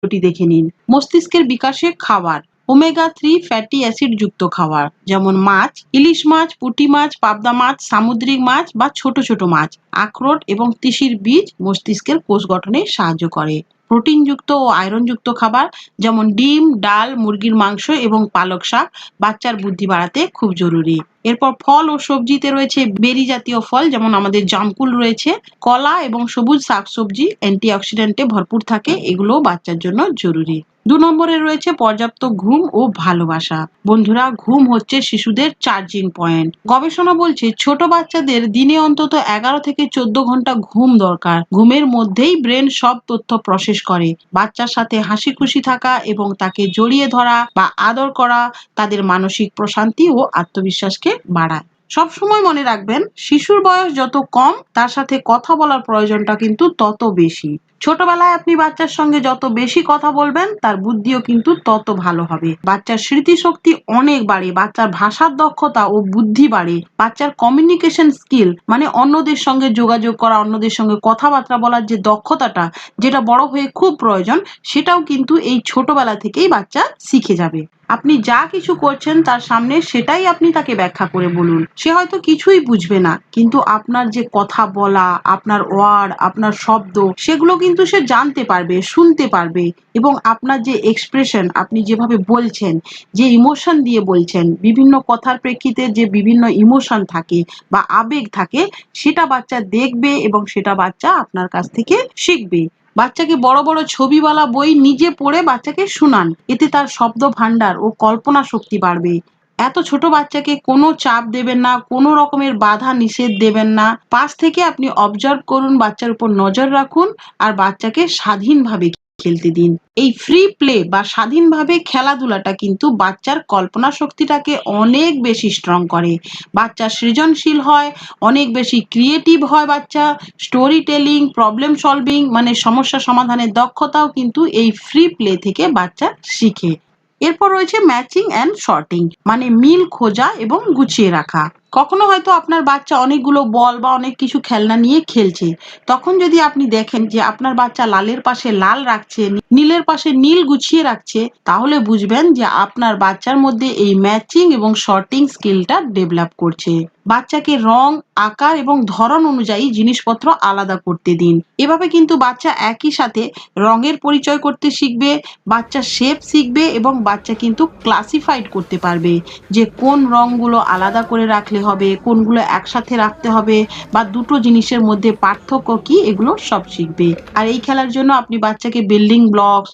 ভিডিওটি দেখে নিন। মস্তিষ্কের বিকাশে খাবার, ওমেগা 3 ফ্যাটি অ্যাসিড যুক্ত খাবার যেমন মাছ, ইলিশ মাছ, পুঁটি মাছ, পাবদা মাছ, সামুদ্রিক মাছ বা ছোট ছোট মাছ, আখরোট এবং তিসির বীজ মস্তিষ্কের কোষ গঠনে সাহায্য করে। প্রোটিনযুক্ত ও আয়রনযুক্ত খাবার যেমন ডিম, ডাল, মুরগির মাংস এবং পালক শাক বাচ্চার বুদ্ধি বাড়াতে খুব জরুরি। এরপর ফল ও সবজিতে রয়েছে বেরি জাতীয় ফল যেমন আমাদের জামকুল রয়েছে, কলা এবং সবুজ শাকসবজি অ্যান্টিঅক্সিডেন্টে ভরপুর থাকে, এগুলো বাচ্চার জন্য জরুরি। 2 নম্বরে রয়েছে পর্যাপ্ত ঘুম ও ভালোবাসা। বন্ধুরা, ঘুম হচ্ছে শিশুদের চার্জিং পয়েন্ট। গবেষণা বলছে ছোট বাচ্চাদের দিনে অন্তত 11 থেকে 14 ঘন্টা ঘুম দরকার। ঘুমের মধ্যেই ব্রেন সব তথ্য প্রসেস করে। বাচ্চার সাথে হাসি খুশি থাকা এবং তাকে জড়িয়ে ধরা বা আদর করা তাদের মানসিক প্রশান্তি ও আত্মবিশ্বাসকে বাড়ায়। সবসময় মনে রাখবেন, শিশুর বয়স যত কম তার সাথে কথা বলার প্রয়োজনটা কিন্তু তত বেশি। ছোটবেলায় আপনি বাচ্চার সঙ্গে যত বেশি কথা বলবেন তার বুদ্ধিও কিন্তু তত ভালো হবে। বাচ্চার স্মৃতিশক্তি অনেক বাড়ে, বাচ্চার ভাষার দক্ষতা ও বুদ্ধি বাড়ে, বাচ্চার কমিউনিকেশন স্কিল মানে অন্যদের সঙ্গে যোগাযোগ করা, অন্যদের সঙ্গে কথাবার্তা বলার যে দক্ষতাটা, যেটা বড় হয়ে খুব প্রয়োজন, সেটাও কিন্তু এই ছোটবেলা থেকেই বাচ্চা শিখে যাবে। আপনি যা কিছু করছেন তার সামনে সেটাই আপনি তাকে ব্যাখ্যা করে বলুন। সে হয়তো কিছুই বুঝবে না, কিন্তু আপনার যে কথা বলা, আপনার ওয়ার্ড, আপনার শব্দ, সেগুলো কিন্তু সে জানতে পারবে, শুনতে পারবে। এবং আপনার যে এক্সপ্রেশন, আপনি যেভাবে বলছেন, যে ইমোশন দিয়ে বলছেন, বিভিন্ন কথার প্রেক্ষিতে যে বিভিন্ন ইমোশন থাকে বা আবেগ থাকে, সেটা বাচ্চা দেখবে এবং সেটা বাচ্চা আপনার কাছ থেকে শিখবে। বাচ্চাকে বড় বড় ছবিওয়ালা বই নিজে পড়ে বাচ্চাকে শোনান, এতে তার শব্দ ভান্ডার ও কল্পনা শক্তি বাড়বে। এত ছোট বাচ্চাকে কোনো চাপ দেবেন না, কোনো রকমের বাধা নিষেধ দেবেন না। পাশ থেকে আপনি অবজার্ভ করুন, বাচ্চার উপর নজর রাখুন আর বাচ্চাকে স্বাধীনভাবে খেলতে দিন। এই ফ্রি প্লে বা স্বাধীনভাবে খেলাধুলাটা কিন্তু বাচ্চার কল্পনা শক্তিটাকে অনেক বেশি স্ট্রং করে। বাচ্চা সৃজনশীল হয়, অনেক বেশি ক্রিয়েটিভ হয়। বাচ্চা স্টোরি টেলিং, প্রবলেম সলভিং মানে সমস্যা সমাধানের দক্ষতাও কিন্তু এই ফ্রি প্লে থেকে বাচ্চা শিখে। এরপর রয়েছে ম্যাচিং অ্যান্ড সর্টিং মানে মিল খোঁজা এবং গুছিয়ে রাখা। কখনো হয়তো আপনার বাচ্চা অনেকগুলো বল বা অনেক কিছু খেলনা নিয়ে খেলছে, তখন যদি আপনি দেখেন যে আপনার বাচ্চা লালের পাশে লাল রাখছে, নীলের পাশে নীল গুছিয়ে রাখছে, তাহলে বুঝবেন যে আপনার বাচ্চার মধ্যে এই ম্যাচিং এবং সর্টিং স্কিলটা ডেভেলপ করছে। বাচ্চাকে রং, আকার এবং ধরন অনুযায়ী জিনিসপত্র আলাদা করতে দিন। এভাবে কিন্তু বাচ্চা একই সাথে রঙের পরিচয় করতে শিখবে, বাচ্চা শেপ শিখবে এবং বাচ্চা কিন্তু ক্লাসিফাইড করতে পারবে যে কোন রঙগুলো আলাদা করে রাখলে হবে, কোনগুলো একসাথে রাখতে হবে বা দুটো জিনিসের মধ্যে পার্থক্য কি, এগুলো সব শিখবে। আর এই খেলার জন্য আপনি বাচ্চাকে বিল্ডিং ব্লকস,